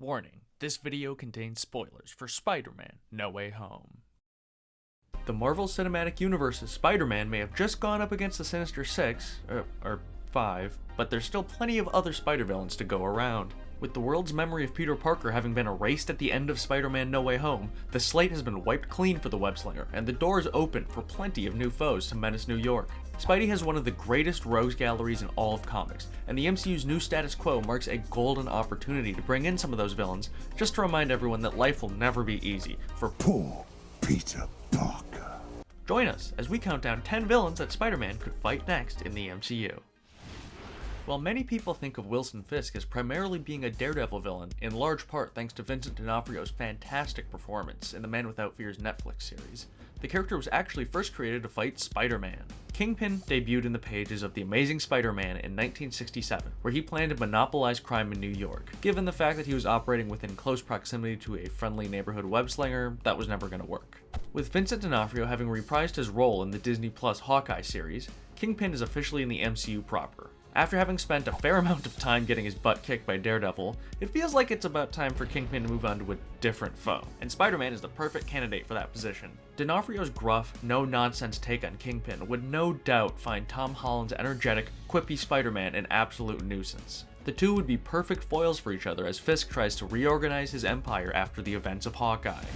Warning, this video contains spoilers for Spider-Man: No Way Home. The Marvel Cinematic Universe's Spider-Man may have just gone up against the Sinister Six, or 5, but there's still plenty of other Spider-Villains to go around. With the world's memory of Peter Parker having been erased at the end of Spider-Man: No Way Home, the slate has been wiped clean for the web-slinger, and the door is open for plenty of new foes to menace New York. Spidey has one of the greatest rogues galleries in all of comics, and the MCU's new status quo marks a golden opportunity to bring in some of those villains, just to remind everyone that life will never be easy for poor Peter Parker. Join us as we count down 10 villains that Spider-Man could fight next in the MCU. While many people think of Wilson Fisk as primarily being a Daredevil villain, in large part thanks to Vincent D'Onofrio's fantastic performance in the Man Without Fear's Netflix series, the character was actually first created to fight Spider-Man. Kingpin debuted in the pages of The Amazing Spider-Man in 1967, where he planned to monopolize crime in New York. Given the fact that he was operating within close proximity to a friendly neighborhood web-slinger, that was never going to work. With Vincent D'Onofrio having reprised his role in the Disney Plus Hawkeye series, Kingpin is officially in the MCU proper. After having spent a fair amount of time getting his butt kicked by Daredevil, it feels like it's about time for Kingpin to move on to a different foe, and Spider-Man is the perfect candidate for that position. D'Onofrio's gruff, no-nonsense take on Kingpin would no doubt find Tom Holland's energetic, quippy Spider-Man an absolute nuisance. The two would be perfect foils for each other as Fisk tries to reorganize his empire after the events of Hawkeye.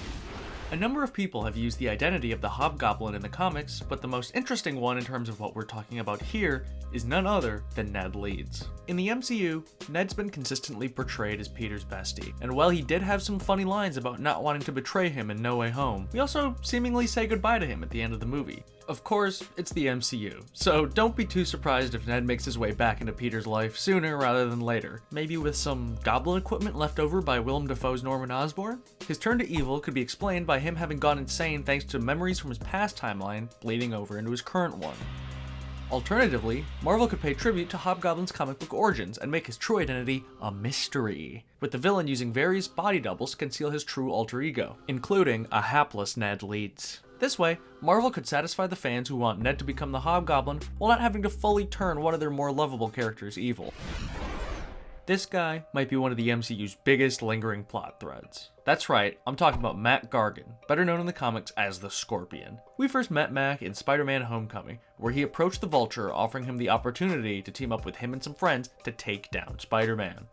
A number of people have used the identity of the Hobgoblin in the comics, but the most interesting one in terms of what we're talking about here is none other than Ned Leeds. In the MCU, Ned's been consistently portrayed as Peter's bestie, and while he did have some funny lines about not wanting to betray him in No Way Home, we also seemingly say goodbye to him at the end of the movie. Of course, it's the MCU, so don't be too surprised if Ned makes his way back into Peter's life sooner rather than later, maybe with some goblin equipment left over by Willem Dafoe's Norman Osborn? His turn to evil could be explained by him having gone insane thanks to memories from his past timeline bleeding over into his current one. Alternatively, Marvel could pay tribute to Hobgoblin's comic book origins and make his true identity a mystery, with the villain using various body doubles to conceal his true alter ego, including a hapless Ned Leeds. This way, Marvel could satisfy the fans who want Ned to become the Hobgoblin while not having to fully turn one of their more lovable characters evil. This guy might be one of the MCU's biggest lingering plot threads. That's right, I'm talking about Mac Gargan, better known in the comics as the Scorpion. We first met Mac in Spider-Man: Homecoming, where he approached the Vulture, offering him the opportunity to team up with him and some friends to take down Spider-Man.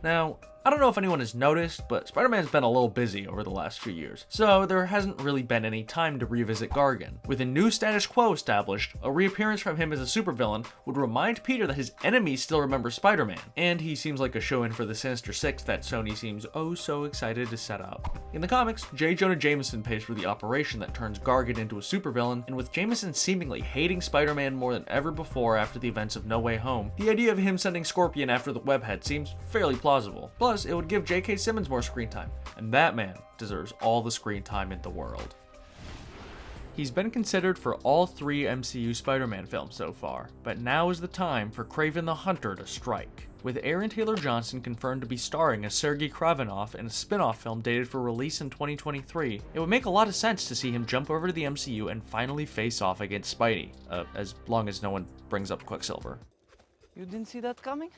Now, I don't know if anyone has noticed, but Spider-Man's been a little busy over the last few years, so there hasn't really been any time to revisit Gargan. With a new status quo established, a reappearance from him as a supervillain would remind Peter that his enemies still remember Spider-Man, and he seems like a show-in for the Sinister Six that Sony seems oh so excited to set up. In the comics, J. Jonah Jameson pays for the operation that turns Gargan into a supervillain, and with Jameson seemingly hating Spider-Man more than ever before after the events of No Way Home, the idea of him sending Scorpion after the webhead seems fairly plausible. Plus, it would give J.K. Simmons more screen time, and that man deserves all the screen time in the world. He's been considered for all 3 MCU Spider-Man films so far, but now is the time for Kraven the Hunter to strike. With Aaron Taylor Johnson confirmed to be starring as Sergei Kravinoff in a spin-off film dated for release in 2023, it would make a lot of sense to see him jump over to the MCU and finally face off against Spidey, as long as no one brings up Quicksilver. You didn't see that coming?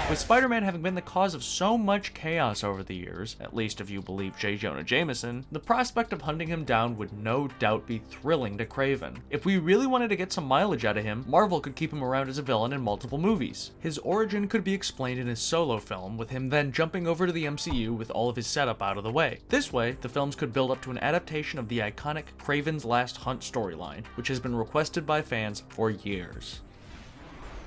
With Spider-Man having been the cause of so much chaos over the years, at least if you believe J. Jonah Jameson, the prospect of hunting him down would no doubt be thrilling to Kraven. If we really wanted to get some mileage out of him, Marvel could keep him around as a villain in multiple movies. His origin could be explained in his solo film, with him then jumping over to the MCU with all of his setup out of the way. This way, the films could build up to an adaptation of the iconic Kraven's Last Hunt storyline, which has been requested by fans for years.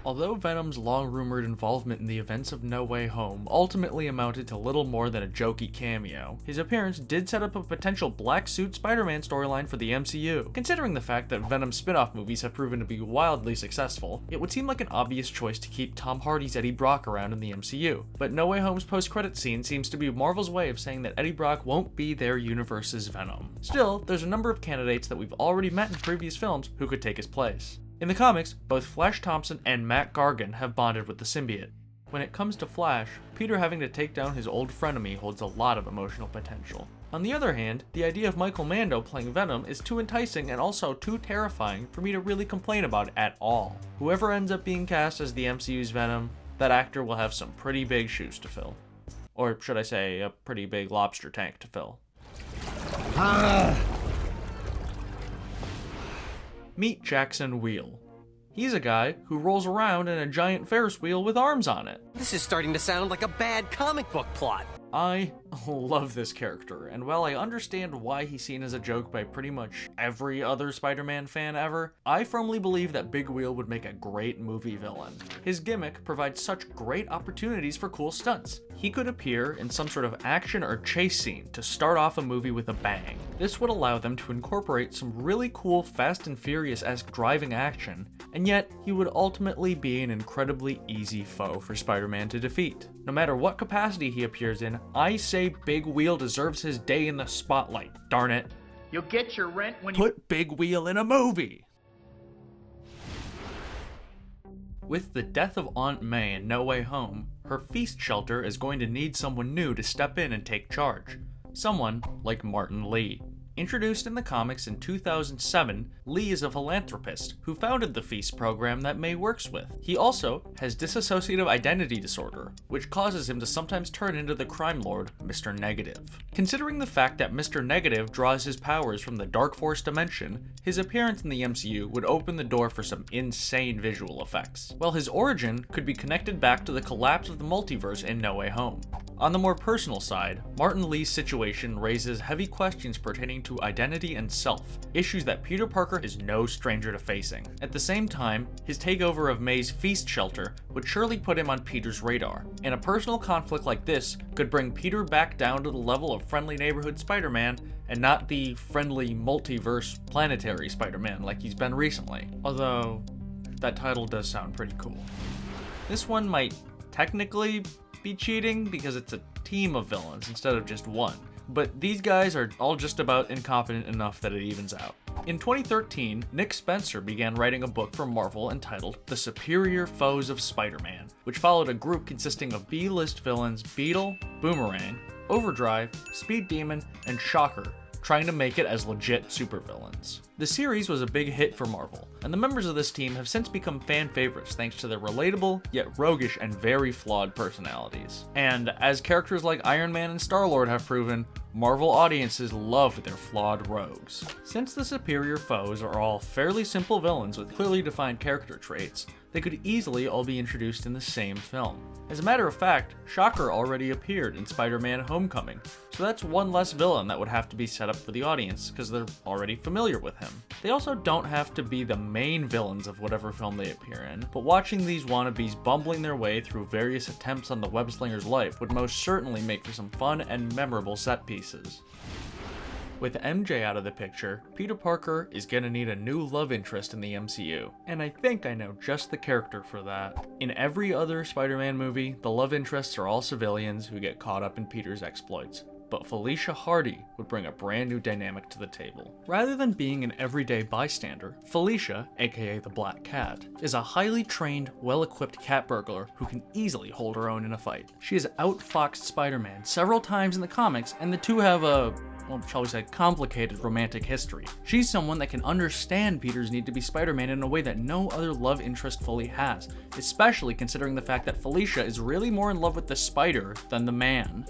Although Venom's long-rumored involvement in the events of No Way Home ultimately amounted to little more than a jokey cameo, his appearance did set up a potential black suit Spider-Man storyline for the MCU. Considering the fact that Venom spin-off movies have proven to be wildly successful, it would seem like an obvious choice to keep Tom Hardy's Eddie Brock around in the MCU. But No Way Home's post-credit scene seems to be Marvel's way of saying that Eddie Brock won't be their universe's Venom. Still, there's a number of candidates that we've already met in previous films who could take his place. In the comics, both Flash Thompson and Mac Gargan have bonded with the symbiote. When it comes to Flash, Peter having to take down his old frenemy holds a lot of emotional potential. On the other hand, the idea of Michael Mando playing Venom is too enticing and also too terrifying for me to really complain about at all. Whoever ends up being cast as the MCU's Venom, that actor will have some pretty big shoes to fill. Or should I say, a pretty big lobster tank to fill. Meet Jackson Wheel. He's a guy who rolls around in a giant Ferris wheel with arms on it. This is starting to sound like a bad comic book plot. I love this character, and while I understand why he's seen as a joke by pretty much every other Spider-Man fan ever, I firmly believe that Big Wheel would make a great movie villain. His gimmick provides such great opportunities for cool stunts. He could appear in some sort of action or chase scene to start off a movie with a bang. This would allow them to incorporate some really cool Fast and Furious-esque driving action, and yet he would ultimately be an incredibly easy foe for Spider-Man to defeat. No matter what capacity he appears in, I say Big Wheel deserves his day in the spotlight, darn it. You'll get your rent when you Put Big Wheel in a movie! With the death of Aunt May in No Way Home, her feast shelter is going to need someone new to step in and take charge. Someone like Martin Lee. Introduced in the comics in 2007, Lee is a philanthropist who founded the Feast program that May works with. He also has dissociative identity disorder, which causes him to sometimes turn into the crime lord, Mr. Negative. Considering the fact that Mr. Negative draws his powers from the Dark Force dimension, his appearance in the MCU would open the door for some insane visual effects, while his origin could be connected back to the collapse of the multiverse in No Way Home. On the more personal side, Martin Lee's situation raises heavy questions pertaining to identity and self, issues that Peter Parker is no stranger to facing. At the same time, his takeover of May's feast shelter would surely put him on Peter's radar, and a personal conflict like this could bring Peter back down to the level of friendly neighborhood Spider-Man and not the friendly multiverse planetary Spider-Man like he's been recently. Although, that title does sound pretty cool. This one might technically be cheating because it's a team of villains instead of just one, but these guys are all just about incompetent enough that it evens out. In 2013, Nick Spencer began writing a book for Marvel entitled The Superior Foes of Spider-Man, which followed a group consisting of B-list villains Beetle, Boomerang, Overdrive, Speed Demon, and Shocker, trying to make it as legit supervillains. The series was a big hit for Marvel, and the members of this team have since become fan favorites thanks to their relatable, yet roguish and very flawed personalities. And as characters like Iron Man and Star-Lord have proven, Marvel audiences love their flawed rogues. Since the superior foes are all fairly simple villains with clearly defined character traits, they could easily all be introduced in the same film. As a matter of fact, Shocker already appeared in Spider-Man Homecoming, so that's one less villain that would have to be set up for the audience because they're already familiar with him. They also don't have to be the main villains of whatever film they appear in, but watching these wannabes bumbling their way through various attempts on the web-slinger's life would most certainly make for some fun and memorable set pieces. With MJ out of the picture, Peter Parker is gonna need a new love interest in the MCU, and I think I know just the character for that. In every other Spider-Man movie, the love interests are all civilians who get caught up in Peter's exploits, but Felicia Hardy would bring a brand new dynamic to the table. Rather than being an everyday bystander, Felicia, aka the Black Cat, is a highly trained, well-equipped cat burglar who can easily hold her own in a fight. She has outfoxed Spider-Man several times in the comics, and the two have a, well, shall we say, complicated romantic history. She's someone that can understand Peter's need to be Spider-Man in a way that no other love interest fully has, especially considering the fact that Felicia is really more in love with the spider than the man.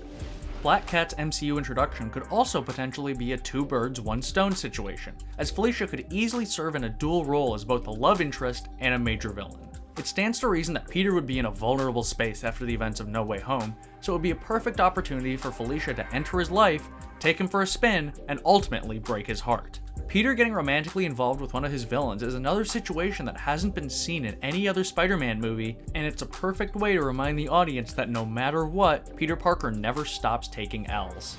Black Cat's MCU introduction could also potentially be a two birds, one stone situation, as Felicia could easily serve in a dual role as both a love interest and a major villain. It stands to reason that Peter would be in a vulnerable space after the events of No Way Home, so it would be a perfect opportunity for Felicia to enter his life, take him for a spin, and ultimately break his heart. Peter getting romantically involved with one of his villains is another situation that hasn't been seen in any other Spider-Man movie, and it's a perfect way to remind the audience that no matter what, Peter Parker never stops taking L's.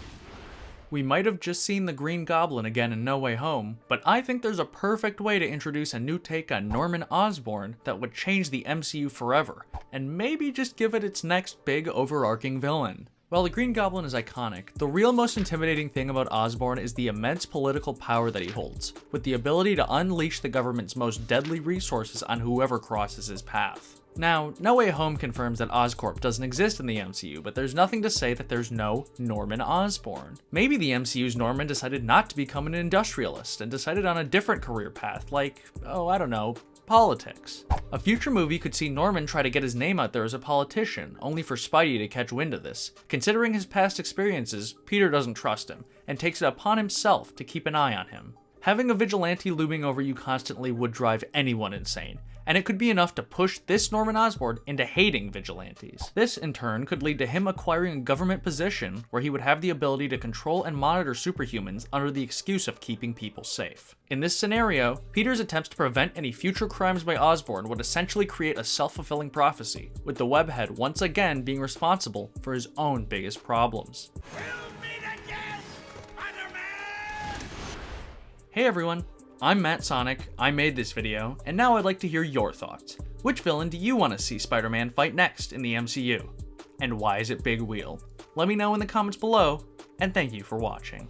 We might have just seen the Green Goblin again in No Way Home, but I think there's a perfect way to introduce a new take on Norman Osborn that would change the MCU forever, and maybe just give it its next big overarching villain. While the Green Goblin is iconic, the real most intimidating thing about Osborn is the immense political power that he holds, with the ability to unleash the government's most deadly resources on whoever crosses his path. Now, No Way Home confirms that Oscorp doesn't exist in the MCU, but there's nothing to say that there's no Norman Osborn. Maybe the MCU's Norman decided not to become an industrialist and decided on a different career path, like, oh, I don't know, politics. A future movie could see Norman try to get his name out there as a politician, only for Spidey to catch wind of this. Considering his past experiences, Peter doesn't trust him, and takes it upon himself to keep an eye on him. Having a vigilante looming over you constantly would drive anyone insane, and it could be enough to push this Norman Osborn into hating vigilantes. This, in turn, could lead to him acquiring a government position where he would have the ability to control and monitor superhumans under the excuse of keeping people safe. In this scenario, Peter's attempts to prevent any future crimes by Osborn would essentially create a self-fulfilling prophecy, with the Webhead once again being responsible for his own biggest problems. Hey everyone, I'm Matt Sonic, I made this video, and now I'd like to hear your thoughts. Which villain do you want to see Spider-Man fight next in the MCU? And why is it Big Wheel? Let me know in the comments below, and thank you for watching.